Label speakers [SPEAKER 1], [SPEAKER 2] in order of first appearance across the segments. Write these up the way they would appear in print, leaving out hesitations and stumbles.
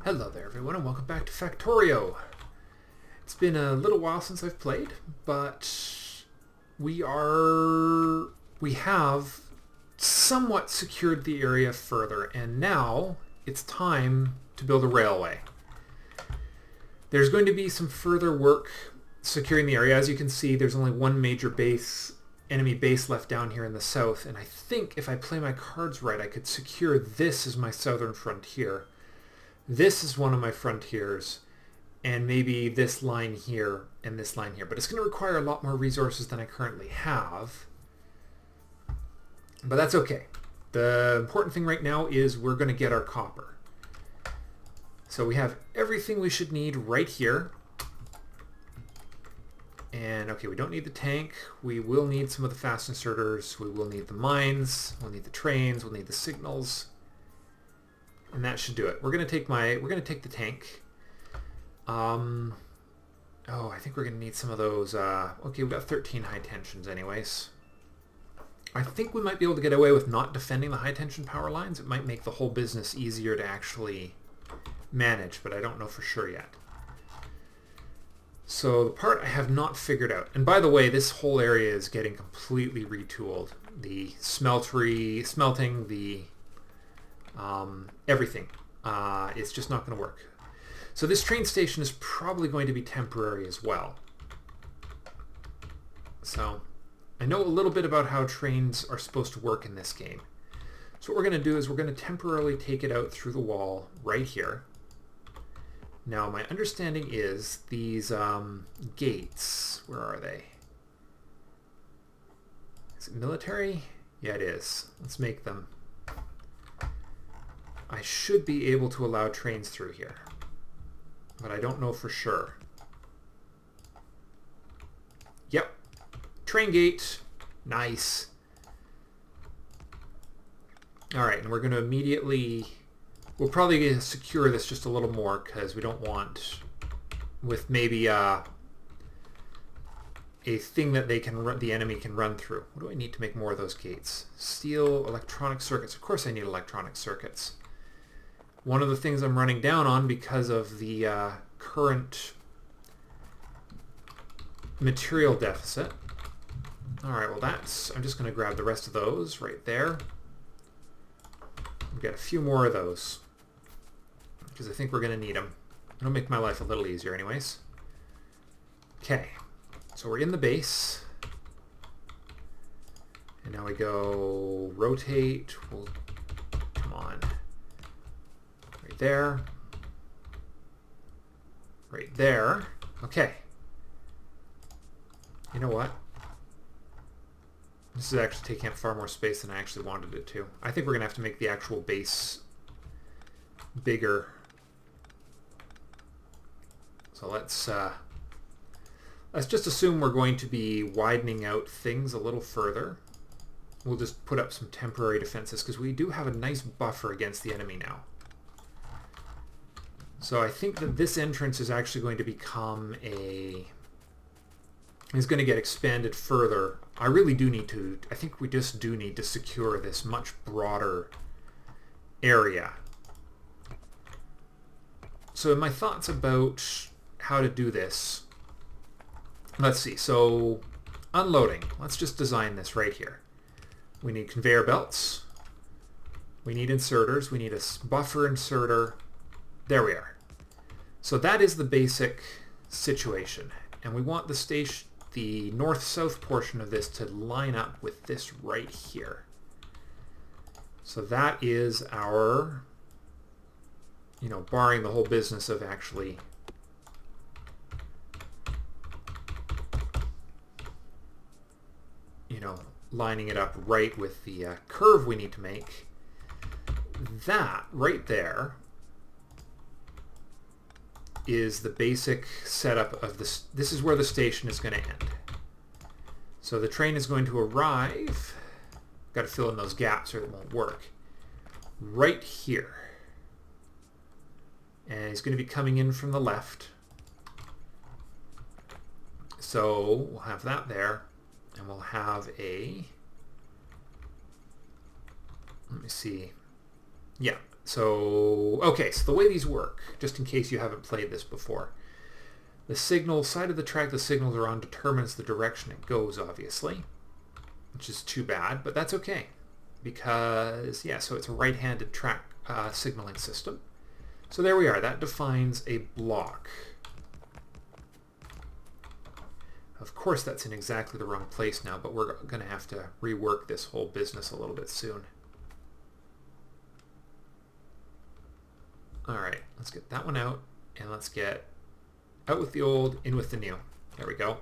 [SPEAKER 1] Hello there everyone and welcome back to Factorio. It's been a little while since I've played, but we have somewhat secured the area further, and now it's time to build a railway. There's going to be some further work securing the area. As you can see, there's only one major enemy base left down here in the south, and I think if I play my cards right, I could secure this as my southern frontier. This is one of my frontiers, and maybe this line here and this line here. But it's going to require a lot more resources than I currently have. But that's okay. The important thing right now is we're going to get our copper. So we have everything we should need right here. And okay, we don't need the tank. We will need some of the fast inserters. We will need the mines. We'll need the trains. We'll need the signals. And that should do it. We're gonna take the tank. Oh, I think we're gonna need some of those. Okay, we've got 13 high tensions anyways. I think we might be able to get away with not defending the high tension power lines. It might make the whole business easier to actually manage, but I don't know for sure yet. So the part I have not figured out, and by the way, this whole area is getting completely retooled. The smelting, the everything. It's just not going to work. So this train station is probably going to be temporary as well. So I know a little bit about how trains are supposed to work in this game. So what we're going to do is we're going to temporarily take it out through the wall right here. Now my understanding is these gates, where are they? Is it military? Yeah, it is. Let's make them. I should be able to allow trains through here, but I don't know for sure. Yep. Train gate. Nice. Alright, and we're going to immediately... We'll probably secure this just a little more because we don't want... with maybe a thing that the enemy can run through. What do I need to make more of those gates? Steel, electronic circuits. Of course I need electronic circuits. One of the things I'm running down on because of the current material deficit. Alright, well I'm just going to grab the rest of those right there. We've got a few more of those because I think we're going to need them. It'll make my life a little easier anyways. Okay, so we're in the base. And now we go rotate. Come on. Right there. Right there. Okay. You know what? This is actually taking up far more space than I actually wanted it to. I think we're going to have to make the actual base bigger. So let's just assume we're going to be widening out things a little further. We'll just put up some temporary defenses because we do have a nice buffer against the enemy now. So I think that this entrance is actually going to become is going to get expanded further. I think we just do need to secure this much broader area. So my thoughts about how to do this. Let's see, so unloading. Let's just design this right here. We need conveyor belts. We need inserters. We need a buffer inserter. There we are. So that is the basic situation. And we want the north-south portion of this to line up with this right here. So that is our, barring the whole business of actually lining it up right with the curve we need to make. That right there is the basic setup of this. This is where the station is going to end. So the train is going to arrive. Got to fill in those gaps or it won't work. Right here. And he's going to be coming in from the left. So we'll have that there. And we'll have let me see. Yeah. So, okay, so the way these work, just in case you haven't played this before, the signal side of the track the signals are on determines the direction it goes, obviously, which is too bad, but that's okay because, yeah, so it's a right-handed track signaling system. So there we are. That defines a block. Of course, that's in exactly the wrong place now, but we're going to have to rework this whole business a little bit soon. All right, let's get that one out, and let's get out with the old, in with the new. There we go.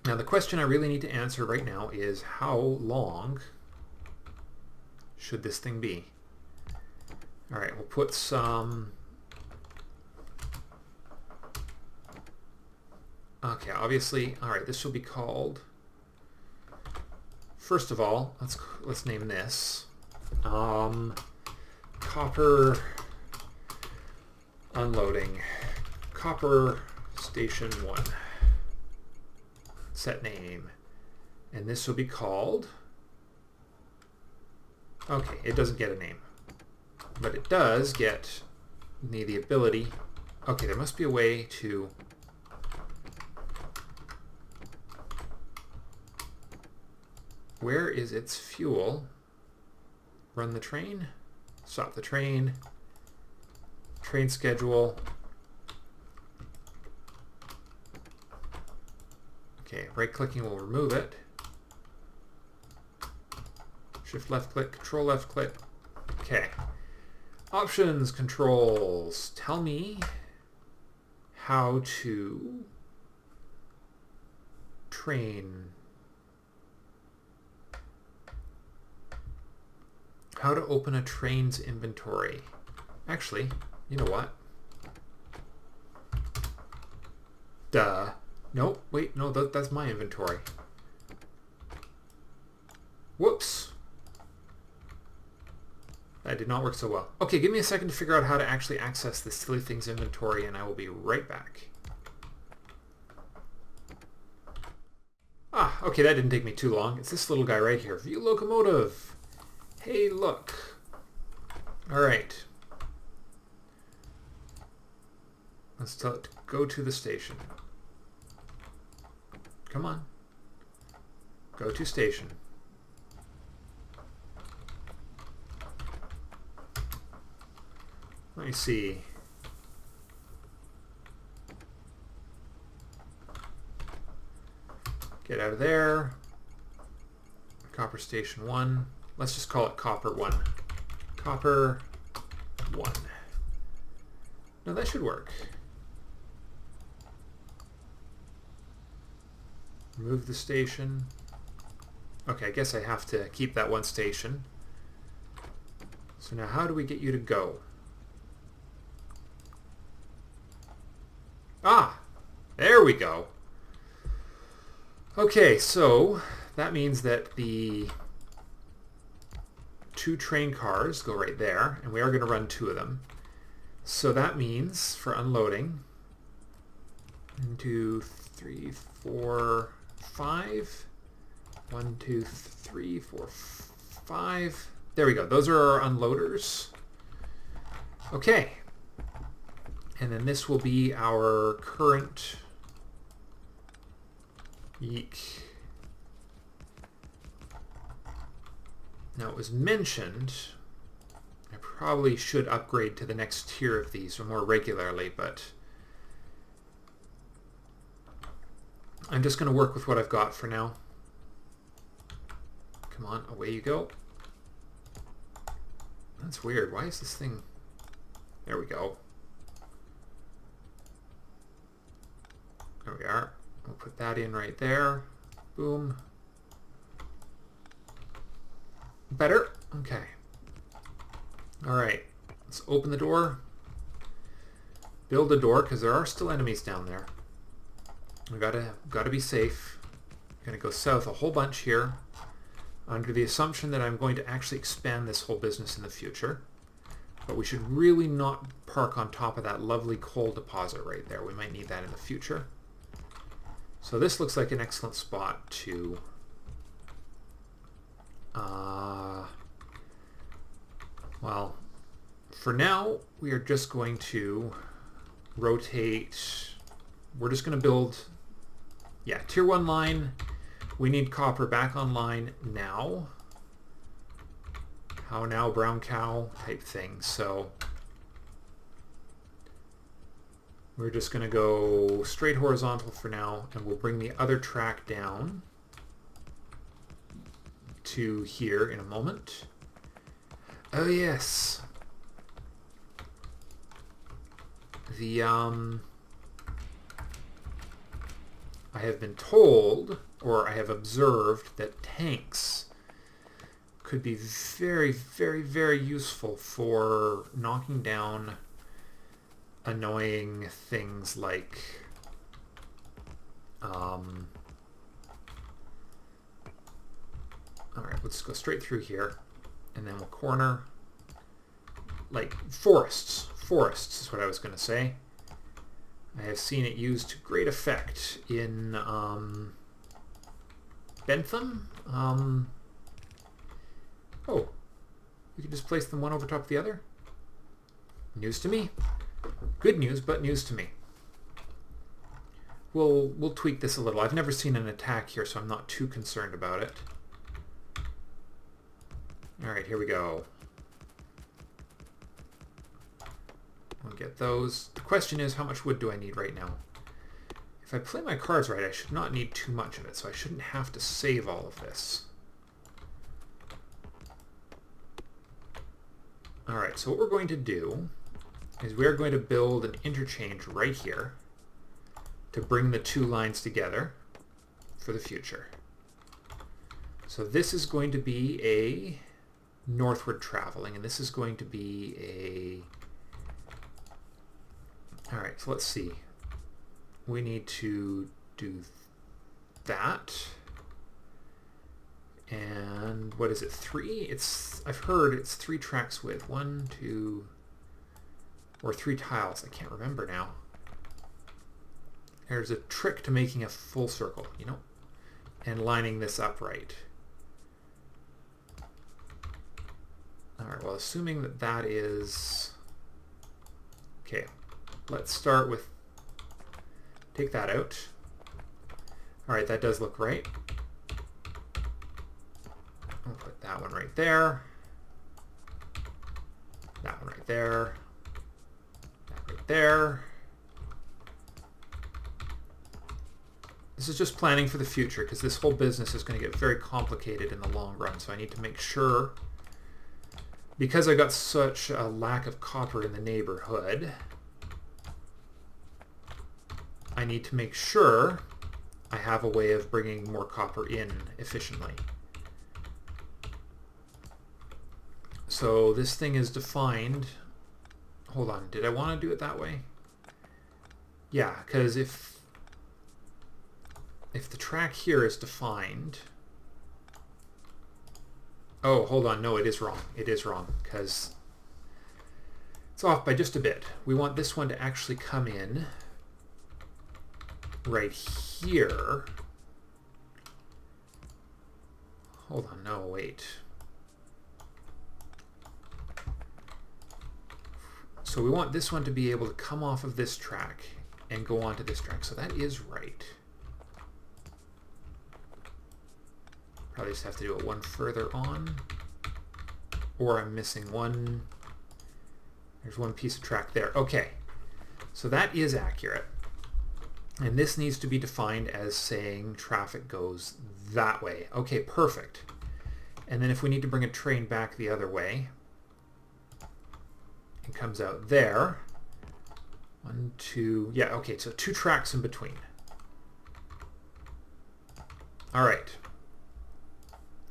[SPEAKER 1] Now, the question I really need to answer right now is how long should this thing be? All right, we'll put some... Okay, obviously, all right, this will be called... First of all, let's name this Copper Unloading. Copper Station 1. Set name. And this will be called... Okay, it doesn't get a name. But it does get the ability... Okay, there must be a way to... Where is its fuel? Run the train. Stop the train. Train schedule. Okay, right-clicking will remove it. Shift left-click, Control left-click. Okay. Options, controls. Tell me how to train... How to open a train's inventory. Actually, you know what? Duh. Nope, wait, no, that's my inventory. Whoops. That did not work so well. Okay, give me a second to figure out how to actually access this silly thing's inventory, and I will be right back. Ah, okay, that didn't take me too long. It's this little guy right here. View locomotive. Hey, look. All right. Let's tell it to go to the station. Come on. Go to station. Let me see. Get out of there. Copper Station 1. Let's just call it Copper 1. Copper 1. No, that should work. Remove the station. Okay, I guess I have to keep that one station. So now how do we get you to go? Ah! There we go. Okay, so that means that the 2 train cars go right there, and we are going to run 2 of them. So that means for unloading, 1, 2, 3, 4, 5. 1, 2, 3, 4, 5. There we go. Those are our unloaders. Okay. And then this will be our current... Yeek. Now, it was mentioned, I probably should upgrade to the next tier of these more regularly, but I'm just going to work with what I've got for now. Come on, away you go. That's weird. Why is this thing... There we go. There we are. We'll put that in right there. Boom. Better? Okay. All right. Let's open the door. Build a door, because there are still enemies down there. We gotta be safe. I'm gonna go south a whole bunch here, under the assumption that I'm going to actually expand this whole business in the future. But we should really not park on top of that lovely coal deposit right there. We might need that in the future. So this looks like an excellent spot to for now, we are just going to rotate. We're just going to build, yeah, tier 1 line. We need copper back online now. How now, brown cow type thing. So we're just going to go straight horizontal for now, and we'll bring the other track down to here in a moment. Oh yes. The I have been told, or I have observed, that tanks could be very, very, very useful for knocking down annoying things like alright, let's go straight through here, and then we'll corner, like forests. Forests is what I was going to say. I have seen it used to great effect in Bentham. Oh, you can just place them one over top of the other? News to me. Good news, but news to me. We'll tweak this a little. I've never seen an attack here, so I'm not too concerned about it. Alright, here we go. I'll get those. The question is, how much wood do I need right now? If I play my cards right, I should not need too much of it, so I shouldn't have to save all of this. Alright, so what we're going to do is we're going to build an interchange right here to bring the two lines together for the future. So this is going to be a northward traveling, and this is going to be a... Alright, so let's see. We need to do that. And what is it, 3? I've heard it's 3 tracks width. 1, 2, or 3 tiles. I can't remember now. There's a trick to making a full circle, you know, and lining this up right. Alright, well, assuming that that is... Okay, let's start with... Take that out. Alright, that does look right. I'll put that one right there. That one right there. That right there. This is just planning for the future, because this whole business is going to get very complicated in the long run, so I need to make sure, because I got such a lack of copper in the neighborhood, I need to make sure I have a way of bringing more copper in efficiently. So this thing is defined. Hold on, did I want to do it that way? Yeah, because if the track here is defined... Oh, hold on, no, it is wrong. It is wrong, because it's off by just a bit. We want this one to actually come in right here. Hold on, no, wait. So we want this one to be able to come off of this track and go onto this track. So that is right. Probably just have to do it one further on. Or I'm missing one. There's one piece of track there. Okay. So that is accurate. And this needs to be defined as saying traffic goes that way. Okay, perfect. And then if we need to bring a train back the other way, it comes out there. 1, 2, yeah, okay, so 2 tracks in between. All right.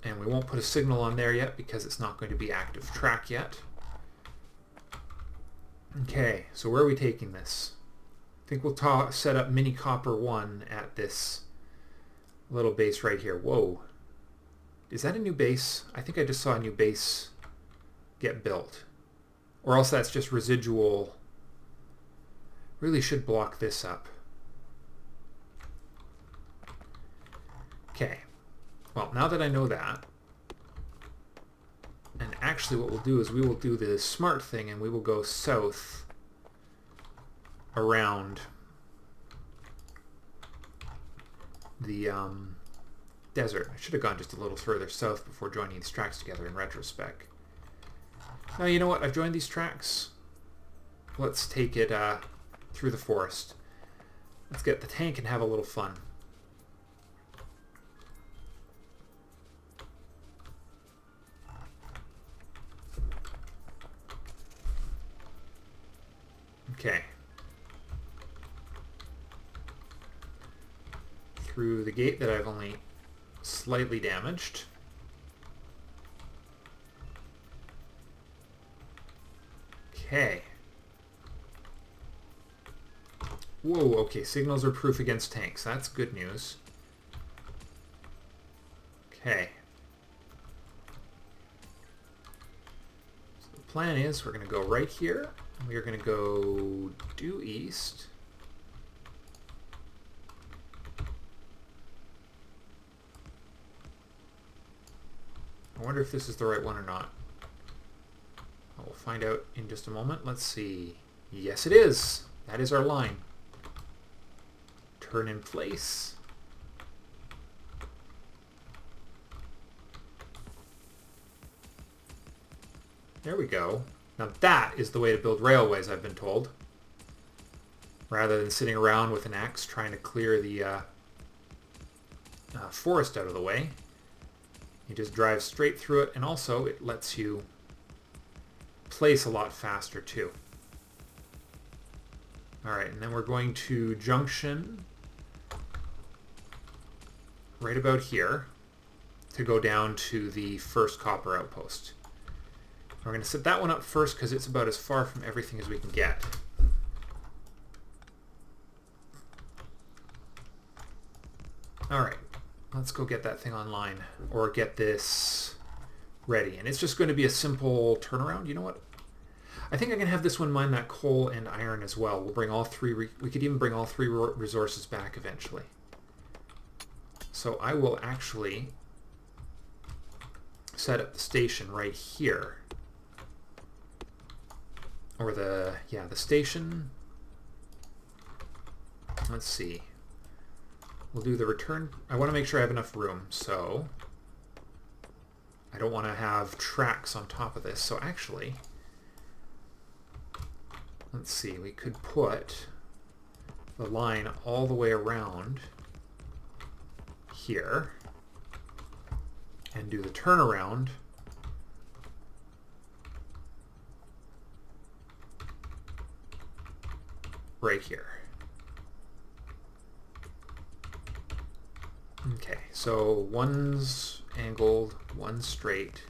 [SPEAKER 1] And we won't put a signal on there yet because it's not going to be active track yet. Okay, so where are we taking this? I think we'll set up mini copper 1 at this little base right here. Whoa. Is that a new base? I think I just saw a new base get built. Or else that's just residual. Really should block this up. Okay. Well, now that I know that, and actually actually what we'll do is we will do the smart thing and we will go south around the desert. I should have gone just a little further south before joining these tracks together in retrospect. Now, you know what? I've joined these tracks. Let's take it through the forest. Let's get the tank and have a little fun. Okay. Through the gate that I've only slightly damaged. Okay. Whoa, okay, signals are proof against tanks. That's good news. Okay. So the plan is we're going to go right here. We are going to go due east. I wonder if this is the right one or not. We'll find out in just a moment. Let's see. Yes, it is. That is our line. Turn in place. There we go. Now that is the way to build railways, I've been told. Rather than sitting around with an axe trying to clear the forest out of the way. You just drive straight through it, and also it lets you place a lot faster too. Alright, and then we're going to junction right about here to go down to the first copper outpost. We're going to set that one up first because it's about as far from everything as we can get. Alright, let's go get that thing online, or get this ready. And it's just going to be a simple turnaround. You know what? I think I can have this one mine that coal and iron as well. We'll bring all three, we could even bring all three resources back eventually. So I will actually set up the station right here. Or the station. Let's see. We'll do the return. I want to make sure I have enough room, so I don't want to have tracks on top of this. So actually, let's see, we could put the line all the way around here and do the turnaround right here. Okay, so one's angled, one's straight,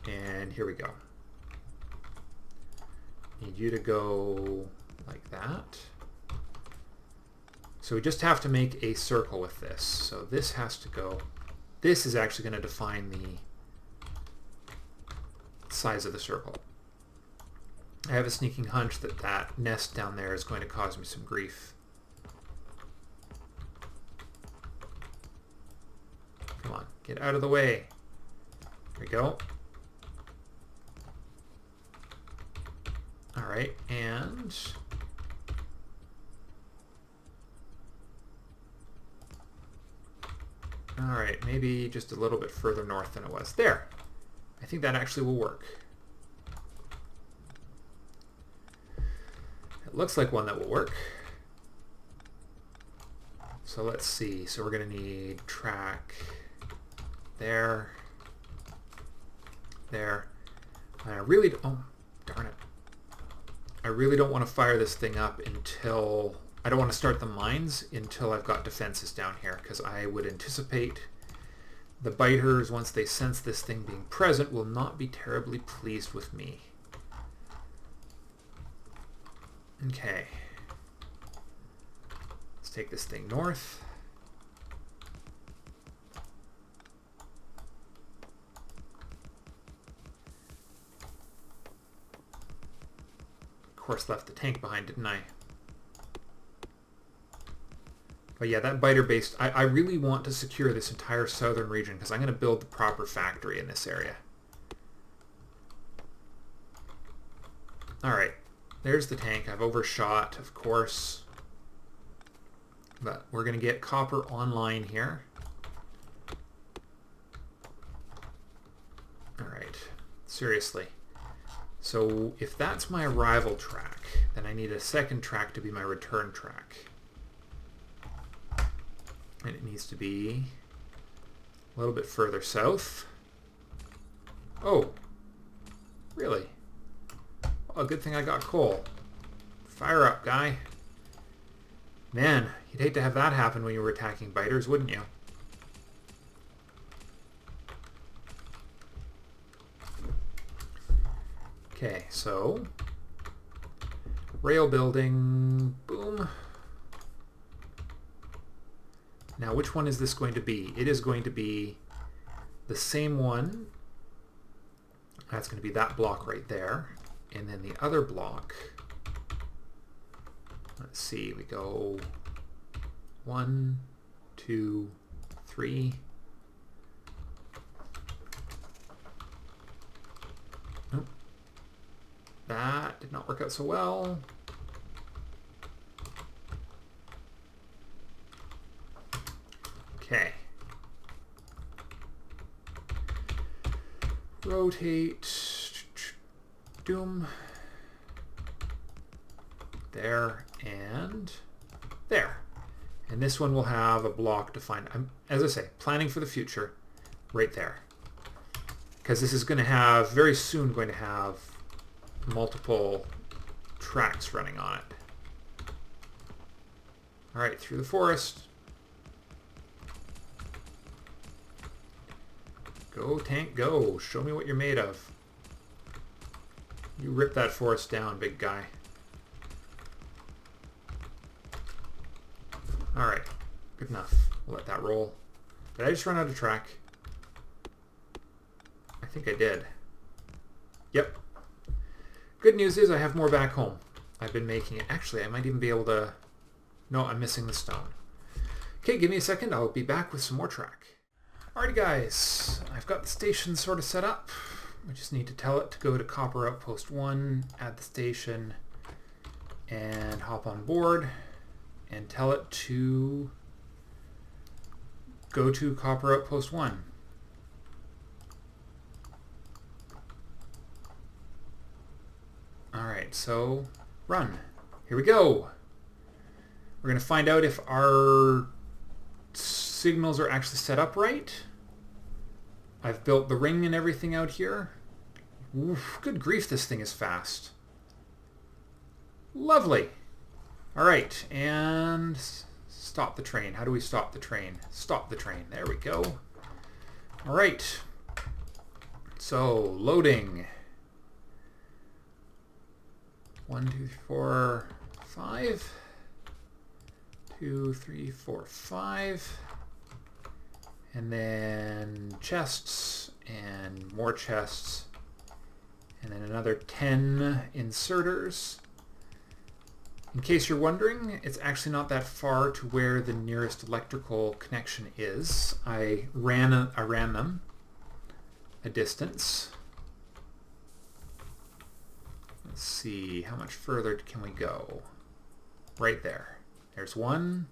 [SPEAKER 1] and here we go. Need you to go like that. So we just have to make a circle with this. So this has to go, this is actually going to define the size of the circle. I have a sneaking hunch that that nest down there is going to cause me some grief. Come on, get out of the way. There we go. All right, and all right, maybe just a little bit further north than it was. There. I think that actually will work. It looks like one that will work. So let's see. So we're going to need track there, there. And I really, oh, darn it. I really don't want to fire this thing up until, I don't want to start the mines until I've got defenses down here, because I would anticipate the biters, once they sense this thing being present, will not be terribly pleased with me. Okay. Let's take this thing north. Of course, left the tank behind, didn't I? But yeah, that biter base, I really want to secure this entire southern region because I'm going to build the proper factory in this area. Alright, there's the tank. I've overshot, of course. But we're going to get copper online here. Alright, seriously. So if that's my arrival track, then I need a second track to be my return track. And it needs to be a little bit further south. Oh, really? Oh, good thing I got coal. Fire up, guy. Man, you'd hate to have that happen when you were attacking biters, wouldn't you? Okay, so rail building, boom. Now, which one is this going to be? It is going to be the same one. That's going to be that block right there. And then the other block, let's see, we go 1, 2, 3. Nope. That did not work out so well. Okay. Rotate. Doom. There and there. And this one will have a block defined. I'm, as I say, planning for the future right there. Because this is going to have, very soon going to have multiple tracks running on it. Alright, through the forest. Go, tank, go. Show me what you're made of. You rip that forest down, big guy. Alright, good enough. We'll let that roll. Did I just run out of track? I think I did. Yep. Good news is I have more back home. I've been making it. Actually, I might even be able to... No, I'm missing the stone. Okay, give me a second. I'll be back with some more track. Alrighty, guys. I've got the station sort of set up. We just need to tell it to go to Copper Outpost 1, add the station, and hop on board, and tell it to go to Copper Outpost 1. Alright, so run. Here we go. We're going to find out if our signals are actually set up right. I've built the ring and everything out here. Oof, good grief, this thing is fast. Lovely. Alright, and stop the train. How do we stop the train? Stop the train. There we go. Alright. So, loading. 1, 2, 3, 4, 5. 2, 3, 4, 5. And then chests and more chests. And then another 10 inserters. In case you're wondering, it's actually not that far to where the nearest electrical connection is. I ran them a distance. Let's see, how much further can we go? Right there. There's 1,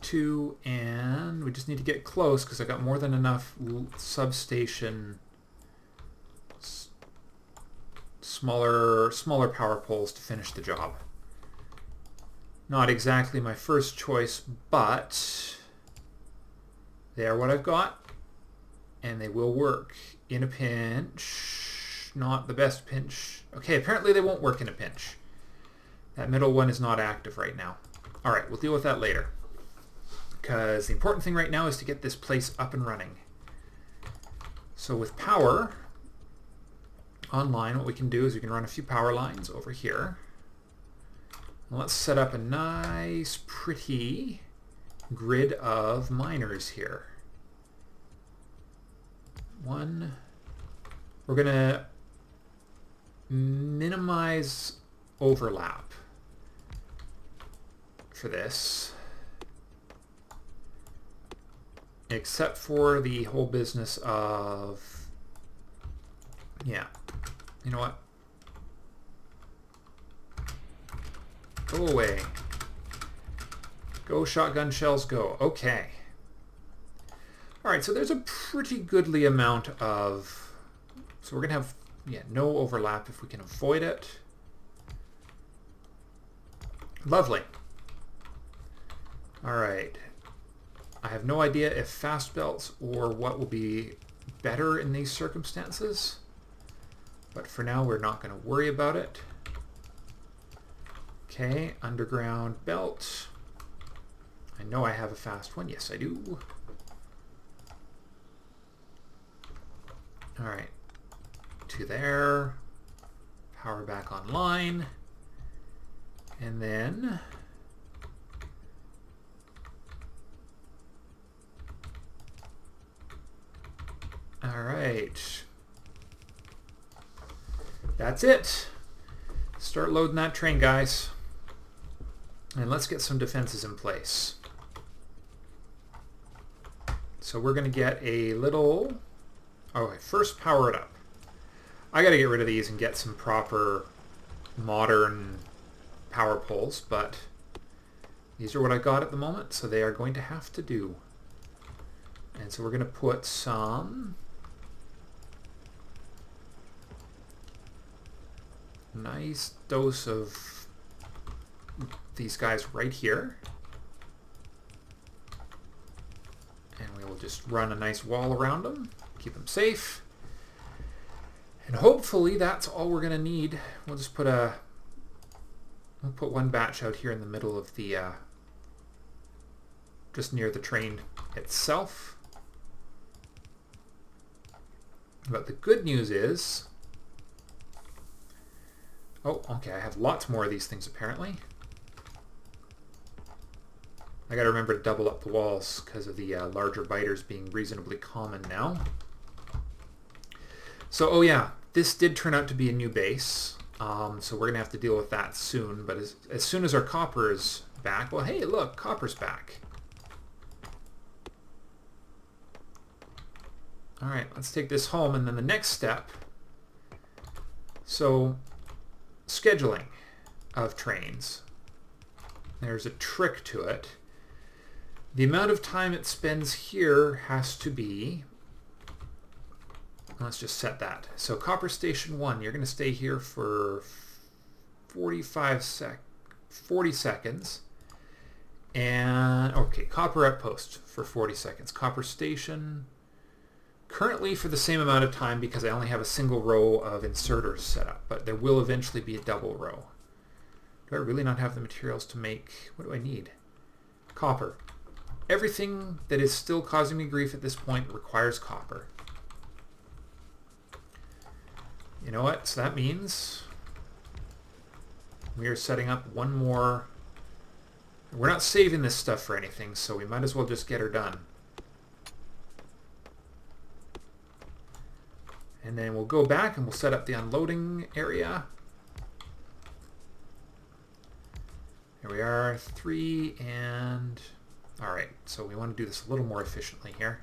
[SPEAKER 1] 2, and we just need to get close because I got more than enough substation smaller power poles to finish the job. Not exactly my first choice, but they are what I've got, and they will work in a pinch. Not the best pinch. Okay, apparently they won't work in a pinch. That middle one is not active right now. Alright, we'll deal with that later. Because the important thing right now is to get this place up and running. So with power online, what we can do is we can run a few power lines over here. And let's set up a nice, pretty grid of miners here. 1. We're going to minimize overlap for this, except for the whole business of Yeah. You know what? Go away. Go, shotgun shells, go. Okay. Alright, so there's a pretty goodly amount of... So we're going to have, no overlap if we can avoid it. Lovely. Alright. I have no idea if fast belts or what will be better in these circumstances. But for now, we're not going to worry about it. Okay, underground belt. I know I have a fast one. Yes, I do. All right, to there. Power back online. And then... All right. That's it. Start loading that train, guys. And let's get some defenses in place. So we're going to get a little... Okay, first power it up. I got to get rid of these and get some proper modern power poles, but these are what I got at the moment, so they are going to have to do. And so we're going to put some nice dose of these guys right here. And we will just run a nice wall around them, keep them safe. And hopefully that's all we're going to need. We'll just put we'll put one batch out here in the middle of the, just near the train itself. But the good news is, oh, okay, I have lots more of these things apparently. I gotta remember to double up the walls because of the larger biters being reasonably common now. So, oh yeah, this did turn out to be a new base. So we're gonna have to deal with that soon. But as soon as our copper is back, well, hey, look, copper's back. All right, let's take this home, and then the next step. So, scheduling of trains. There's a trick to it. The amount of time it spends here has to be, let's just set that. So Copper Station 1, you're going to stay here for 40 seconds. And, okay, Copper Outpost for 40 seconds. Copper Station, currently for the same amount of time because I only have a single row of inserters set up, but there will eventually be a double row. Do I really not have the materials to make, what do I need? Copper. Everything that is still causing me grief at this point requires copper. You know what? So that means we are setting up one more. We're not saving this stuff for anything, so we might as well just get her done. And then we'll go back and we'll set up the unloading area. Here we are, 3 and... Alright, so we want to do this a little more efficiently here.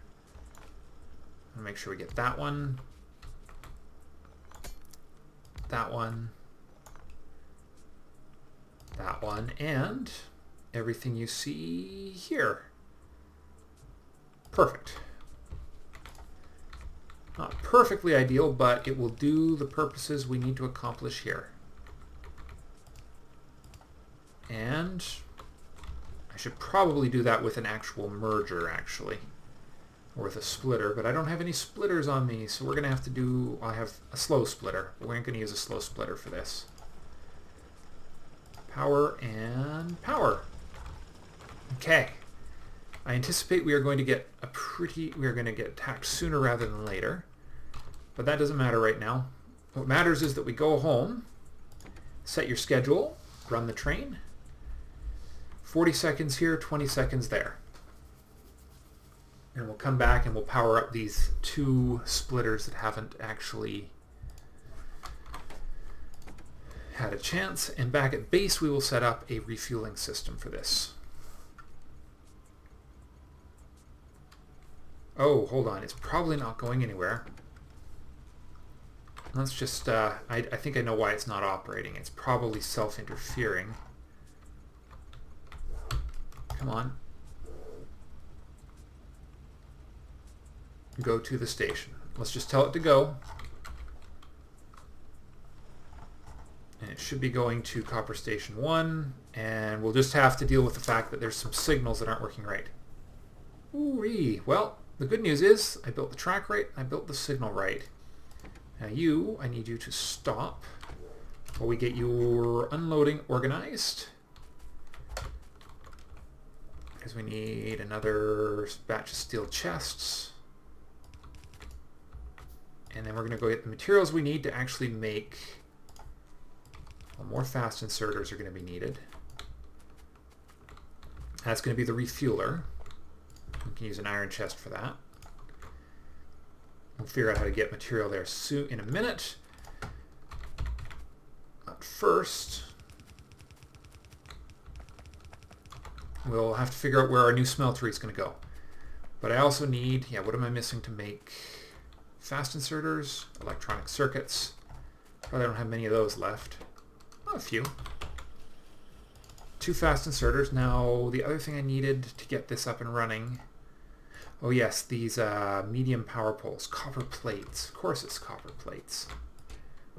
[SPEAKER 1] I'll make sure we get that one. That one. That one. And everything you see here. Perfect. Not perfectly ideal, but it will do the purposes we need to accomplish here. And I should probably do that with an actual merger, actually. Or with a splitter, but I don't have any splitters on me, so we're going to have to do... I have a slow splitter, but we're going to use a slow splitter for this. Power and power. Okay. I anticipate we are going to get attacked sooner rather than later. But that doesn't matter right now. What matters is that we go home, set your schedule, run the train. 40 seconds here, 20 seconds there. And we'll come back and we'll power up these 2 splitters that haven't actually had a chance. And back at base we will set up a refueling system for this. Oh, hold on. It's probably not going anywhere. Let's just, I think I know why it's not operating. It's probably self-interfering. Come on. Go to the station. Let's just tell it to go. And it should be going to Copper Station 1, and we'll just have to deal with the fact that there's some signals that aren't working right. Ooh-wee. Well, the good news is I built the track right, I built the signal right. Now I need you to stop while we get your unloading organized. Because we need another batch of steel chests. And then we're going to go get the materials we need to actually make... Well, more fast inserters are going to be needed. That's going to be the refueler. We can use an iron chest for that. We'll figure out how to get material there soon in a minute. But first, we'll have to figure out where our new smeltery is going to go. But I also need, what am I missing to make fast inserters, electronic circuits? Probably don't have many of those left. Oh, a few. 2 fast inserters. Now, the other thing I needed to get this up and running... Oh yes, these medium power poles, copper plates. Of course it's copper plates.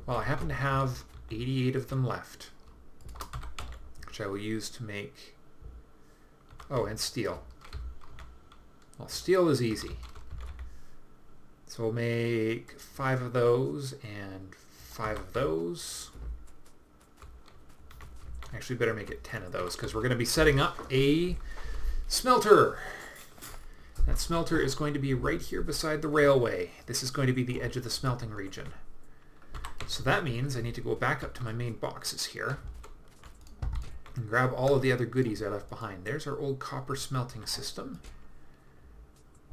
[SPEAKER 1] Well, I happen to have 88 of them left, which I will use to make... Oh, and steel. Well, steel is easy. So we'll make 5 of those and 5 of those. Actually, better make it 10 of those, because we're going to be setting up a smelter. That smelter is going to be right here beside the railway. This is going to be the edge of the smelting region. So that means I need to go back up to my main boxes here and grab all of the other goodies I left behind. There's our old copper smelting system.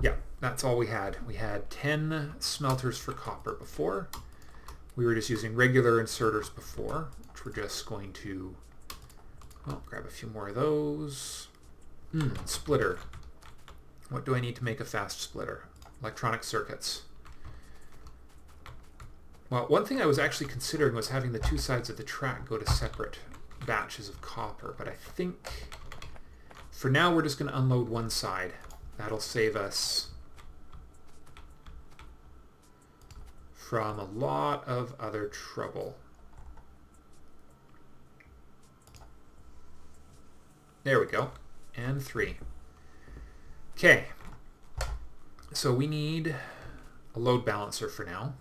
[SPEAKER 1] Yeah, that's all we had. We had 10 smelters for copper before. We were just using regular inserters before, which we're just going to, well, grab a few more of those. Splitter. What do I need to make a fast splitter? Electronic circuits. Well, one thing I was actually considering was having the 2 sides of the track go to separate batches of copper, but I think for now we're just going to unload one side. That'll save us from a lot of other trouble. There we go. And 3. Okay, so we need a load balancer for now,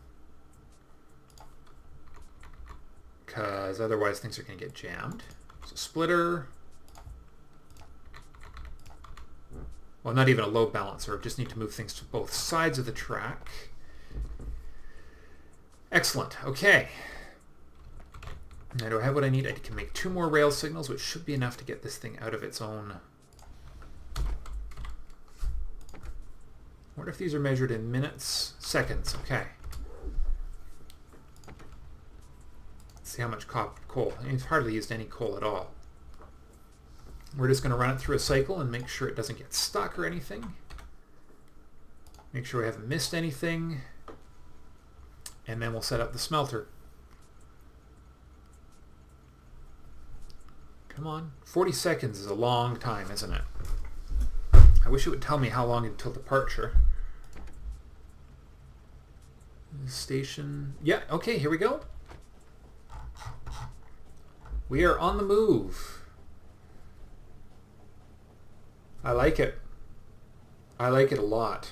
[SPEAKER 1] because otherwise things are going to get jammed. So splitter, well, not even a load balancer, just need to move things to both sides of the track. Excellent, okay. Now do I have what I need? I can make 2 more rail signals, which should be enough to get this thing out of its own... What if these are measured in minutes? Seconds, okay. Let's see how much coal. I've hardly used any coal at all. We're just going to run it through a cycle and make sure it doesn't get stuck or anything. Make sure we haven't missed anything. And then we'll set up the smelter. Come on. 40 seconds is a long time, isn't it? I wish it would tell me how long until departure. Station. Yeah, okay, here we go. We are on the move. I like it. I like it a lot.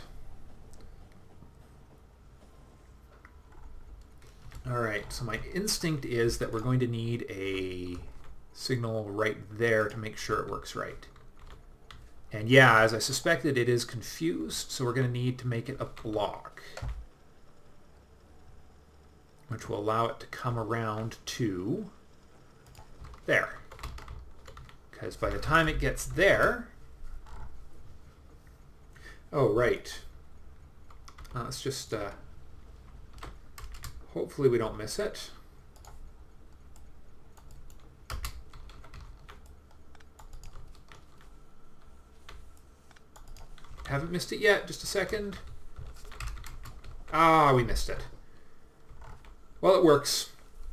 [SPEAKER 1] Alright, so my instinct is that we're going to need a signal right there to make sure it works right. And yeah, as I suspected, it is confused, so we're going to need to make it a block, which will allow it to come around to there. Because by the time it gets there... Oh, right. Let's just... hopefully we don't miss it. Haven't missed it yet. Just a second. Ah, we missed it. Well, it works.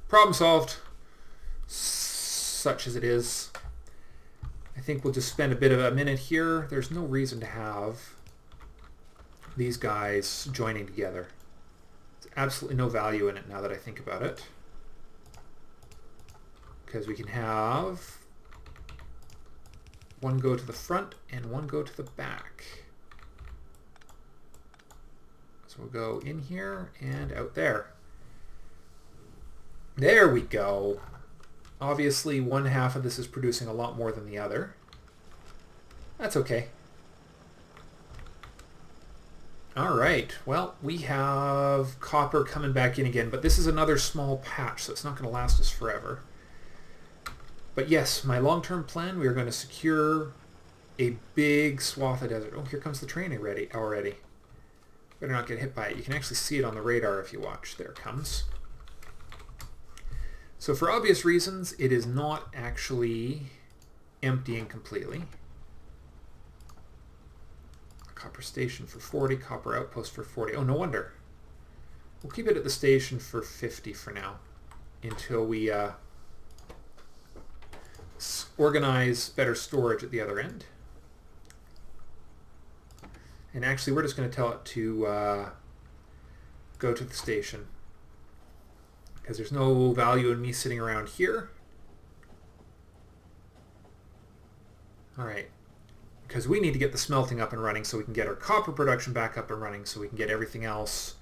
[SPEAKER 1] Problem solved. Such as it is. I think we'll just spend a bit of a minute here. There's no reason to have these guys joining together. There's absolutely no value in it now that I think about it. Because we can have one go to the front and one go to the back. So we'll go in here and out there. There we go. Obviously, one half of this is producing a lot more than the other. That's okay. All right, well, we have copper coming back in again, but this is another small patch, so it's not going to last us forever. But yes, my long-term plan, we are going to secure a big swath of desert. Oh, here comes the train already. Better not get hit by it. You can actually see it on the radar if you watch. There it comes. So for obvious reasons, it is not actually emptying completely. Copper station for 40, copper outpost for 40. Oh, no wonder. We'll keep it at the station for 50 for now until we organize better storage at the other end. And actually, we're just going to tell it to go to the station, because there's no value in me sitting around here. All right. Because we need to get the smelting up and running so we can get our copper production back up and running so we can get everything else.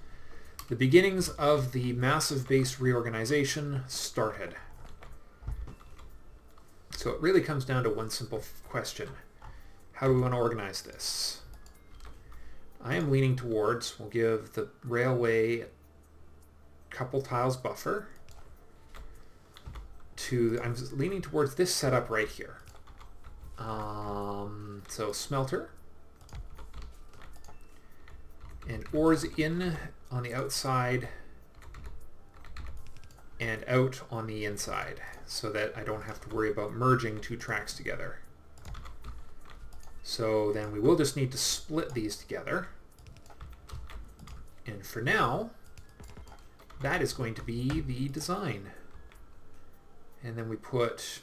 [SPEAKER 1] The beginnings of the massive base reorganization started. So it really comes down to one simple question. How do we want to organize this? I am leaning towards, we'll give the railway a couple tiles buffer. I'm leaning towards this setup right here. So smelter and ores in on the outside and out on the inside, so that I don't have to worry about merging two tracks together. So then we will just need to split these together, and for now that is going to be the design. And then we put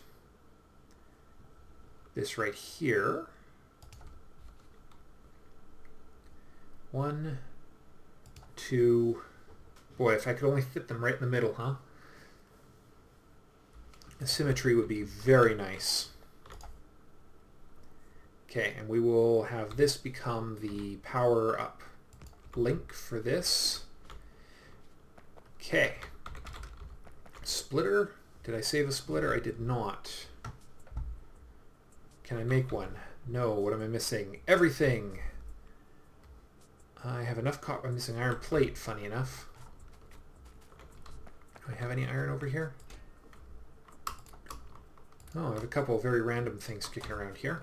[SPEAKER 1] this right here. 1, 2. Boy, if I could only fit them right in the middle, huh? The symmetry would be very nice. Okay, and we will have this become the power up link for this. Okay. Splitter. Did I save a splitter? I did not. Can I make one? No. What am I missing? Everything. I have enough copper. I'm missing iron plate, funny enough. Do I have any iron over here? Oh, I have a couple of very random things kicking around here,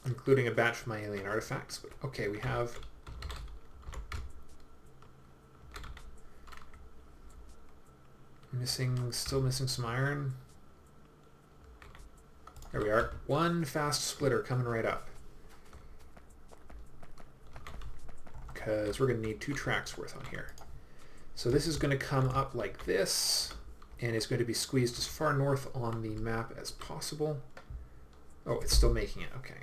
[SPEAKER 1] including a batch of my alien artifacts. But okay, we have... still missing some iron. There we are. One fast splitter coming right up. Because we're going to need 2 tracks worth on here. So this is going to come up like this, and it's going to be squeezed as far north on the map as possible. Oh, it's still making it. Okay.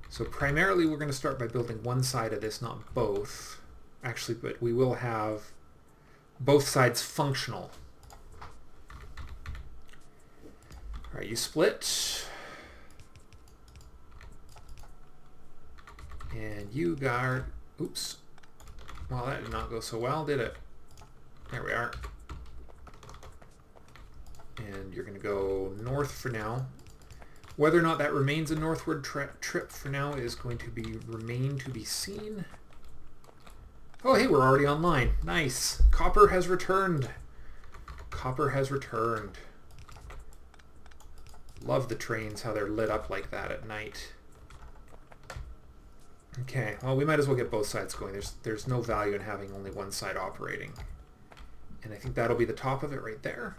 [SPEAKER 1] So primarily we're going to start by building one side of this, not both. Actually, but we will have both sides functional. All right, you split. And you got... Oops. Well, that did not go so well, did it? There we are. And you're going to go north for now. Whether or not that remains a northward trip for now is going to remain to be seen. Oh, hey, we're already online. Nice. Copper has returned. Copper has returned. Love the trains, how they're lit up like that at night. Okay, well, we might as well get both sides going. There's no value in having only one side operating. And I think that'll be the top of it right there.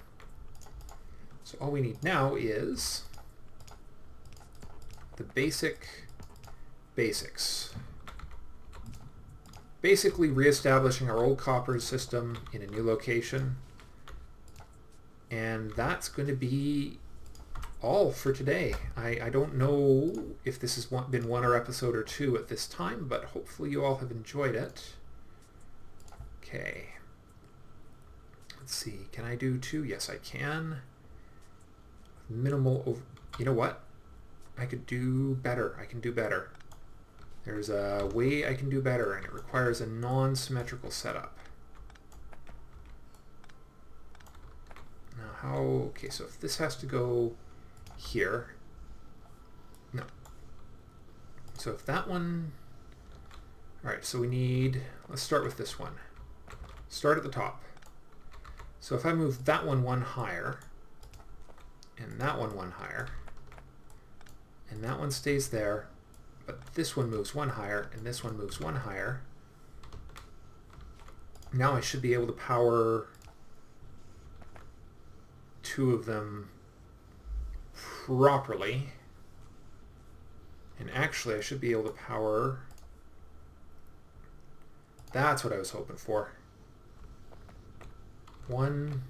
[SPEAKER 1] So all we need now is the basics. basically reestablishing our old copper system in a new location. And that's going to be all for today. I don't know if this has been one or episode or two at this time, but hopefully you all have enjoyed it. Okay. Let's see. Can I do 2? Yes, I can. Minimal over... You know what? I could do better. I can do better. There's a way I can do better, and it requires a non-symmetrical setup. Now how... Okay, so if this has to go here... No. So if that one... Alright, so we need... Let's start with this one. Start at the top. So if I move that one higher, and that one higher, and that one stays there, but this one moves 1 higher, and this one moves 1 higher, now I should be able to power 2 of them properly. And actually I should be able to power... That's what I was hoping for. 1,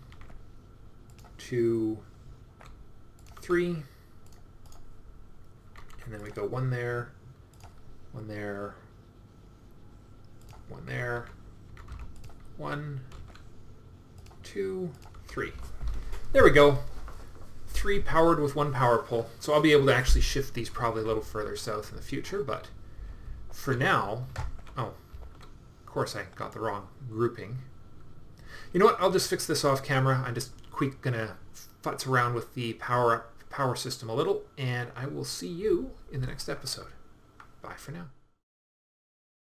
[SPEAKER 1] 2, 3, and then we go 1 there, 1 there, 1 there, 1, 2, 3. There we go. 3 powered with 1 power pole. So I'll be able to actually shift these probably a little further south in the future, but for now... Oh, of course I got the wrong grouping. You know what? I'll just fix this off camera. I'm just gonna futz around with the power system a little, and I will see you in the next episode. Bye for now.